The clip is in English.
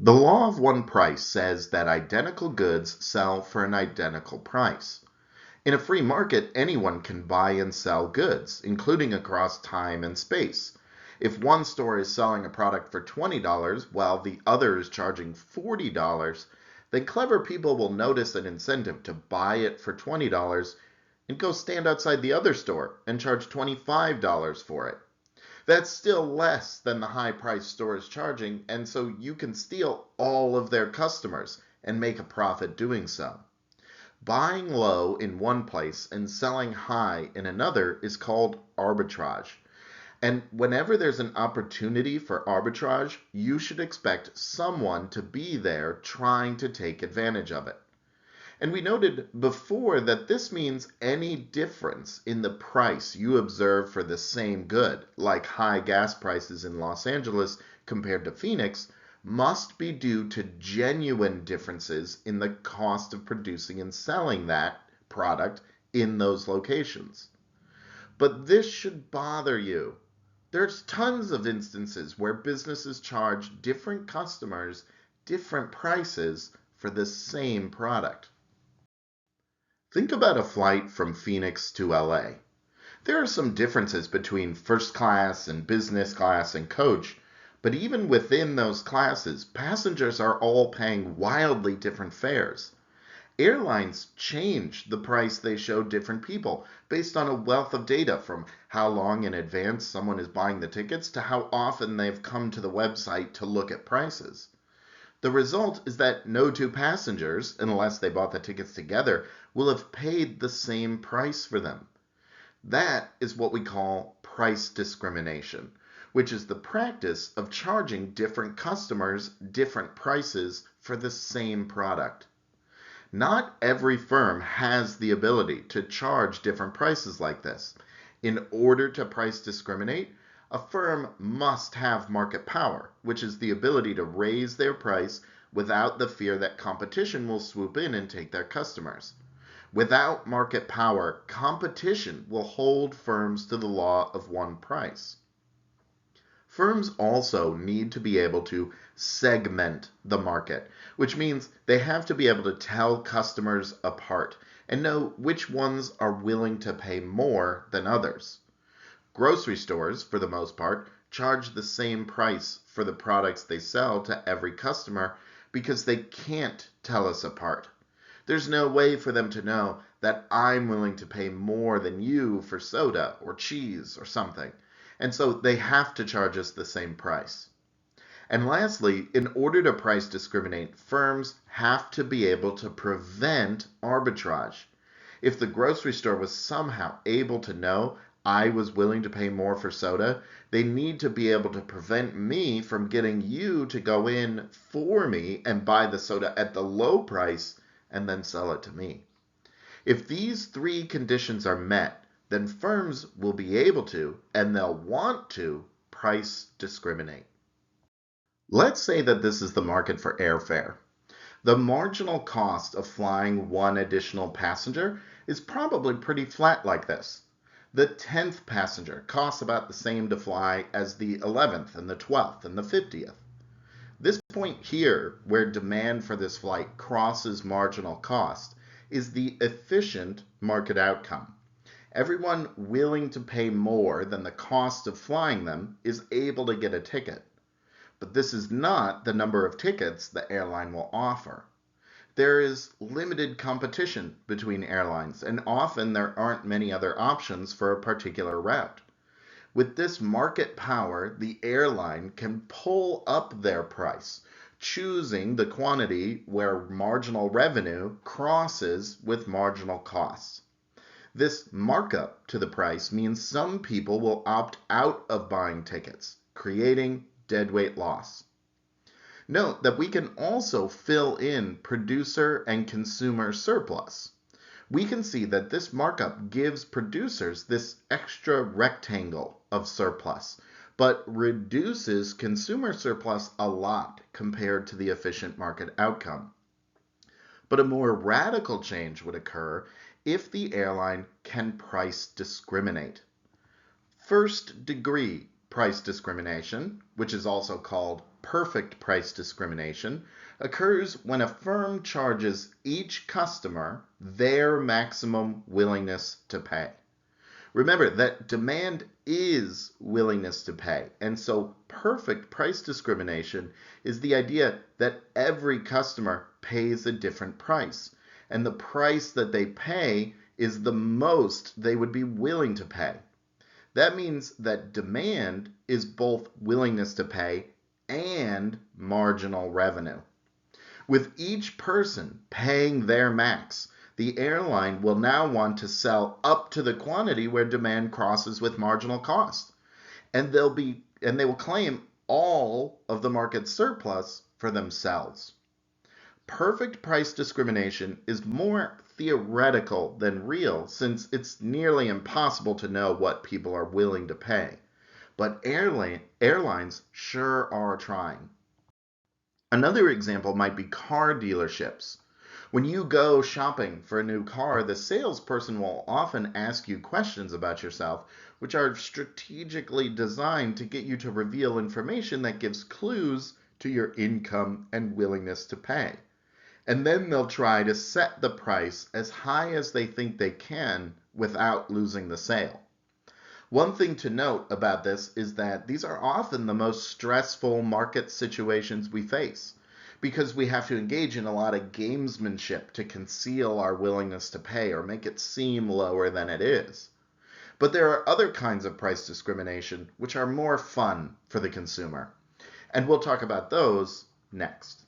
The law of one price says that identical goods sell for an identical price. In a free market, anyone can buy and sell goods, including across time and space. If one store is selling a product for $20 while the other is charging $40, then clever people will notice an incentive to buy it for $20 and go stand outside the other store and charge $25 for it. That's still less than the high price store is charging, and so you can steal all of their customers and make a profit doing so. Buying low in one place and selling high in another is called arbitrage. And whenever there's an opportunity for arbitrage, you should expect someone to be there trying to take advantage of it. And we noted before that this means any difference in the price you observe for the same good, like high gas prices in Los Angeles compared to Phoenix, must be due to genuine differences in the cost of producing and selling that product in those locations. But this should bother you. There's tons of instances where businesses charge different customers different prices for the same product. Think about a flight from Phoenix to LA. There are some differences between first class and business class and coach, but even within those classes, passengers are all paying wildly different fares. Airlines change the price they show different people based on a wealth of data, from how long in advance someone is buying the tickets to how often they've come to the website to look at prices. The result is that no two passengers, unless they bought the tickets together, will have paid the same price for them. That is what we call price discrimination, which is the practice of charging different customers different prices for the same product. Not every firm has the ability to charge different prices like this. In order to price discriminate, a firm must have market power, which is the ability to raise their price without the fear that competition will swoop in and take their customers. Without market power, competition will hold firms to the law of one price. Firms also need to be able to segment the market, which means they have to be able to tell customers apart and know which ones are willing to pay more than others. Grocery stores, for the most part, charge the same price for the products they sell to every customer because they can't tell us apart. There's no way for them to know that I'm willing to pay more than you for soda or cheese or something, and so they have to charge us the same price. And lastly, in order to price discriminate, firms have to be able to prevent arbitrage. If the grocery store was somehow able to know I was willing to pay more for soda, they need to be able to prevent me from getting you to go in for me and buy the soda at the low price and then sell it to me. If these three conditions are met, then firms will be able to, and they'll want to, price discriminate. Let's say that this is the market for airfare. The marginal cost of flying one additional passenger is probably pretty flat like this. The 10th passenger costs about the same to fly as the 11th and the 12th and the 50th. This point here, where demand for this flight crosses marginal cost, is the efficient market outcome. Everyone willing to pay more than the cost of flying them is able to get a ticket. But this is not the number of tickets the airline will offer. There is limited competition between airlines, and often there aren't many other options for a particular route. With this market power, the airline can pull up their price, choosing the quantity where marginal revenue crosses with marginal costs. This markup to the price means some people will opt out of buying tickets, creating deadweight loss. Note that we can also fill in producer and consumer surplus. We can see that this markup gives producers this extra rectangle of surplus, but reduces consumer surplus a lot compared to the efficient market outcome. But a more radical change would occur if the airline can price discriminate. First degree price discrimination, which is also called perfect price discrimination occurs when a firm charges each customer their maximum willingness to pay. Remember that demand is willingness to pay, and so perfect price discrimination is the idea that every customer pays a different price, and the price that they pay is the most they would be willing to pay. That means that demand is both willingness to pay and marginal revenue. With each person paying their max, the airline will now want to sell up to the quantity where demand crosses with marginal cost. And they will claim all of the market surplus for themselves. Perfect price discrimination is more theoretical than real, since it's nearly impossible to know what people are willing to pay. But airlines sure are trying. Another example might be car dealerships. When you go shopping for a new car, the salesperson will often ask you questions about yourself, which are strategically designed to get you to reveal information that gives clues to your income and willingness to pay. And then they'll try to set the price as high as they think they can without losing the sale. One thing to note about this is that these are often the most stressful market situations we face, because we have to engage in a lot of gamesmanship to conceal our willingness to pay or make it seem lower than it is. But there are other kinds of price discrimination which are more fun for the consumer, and we'll talk about those next.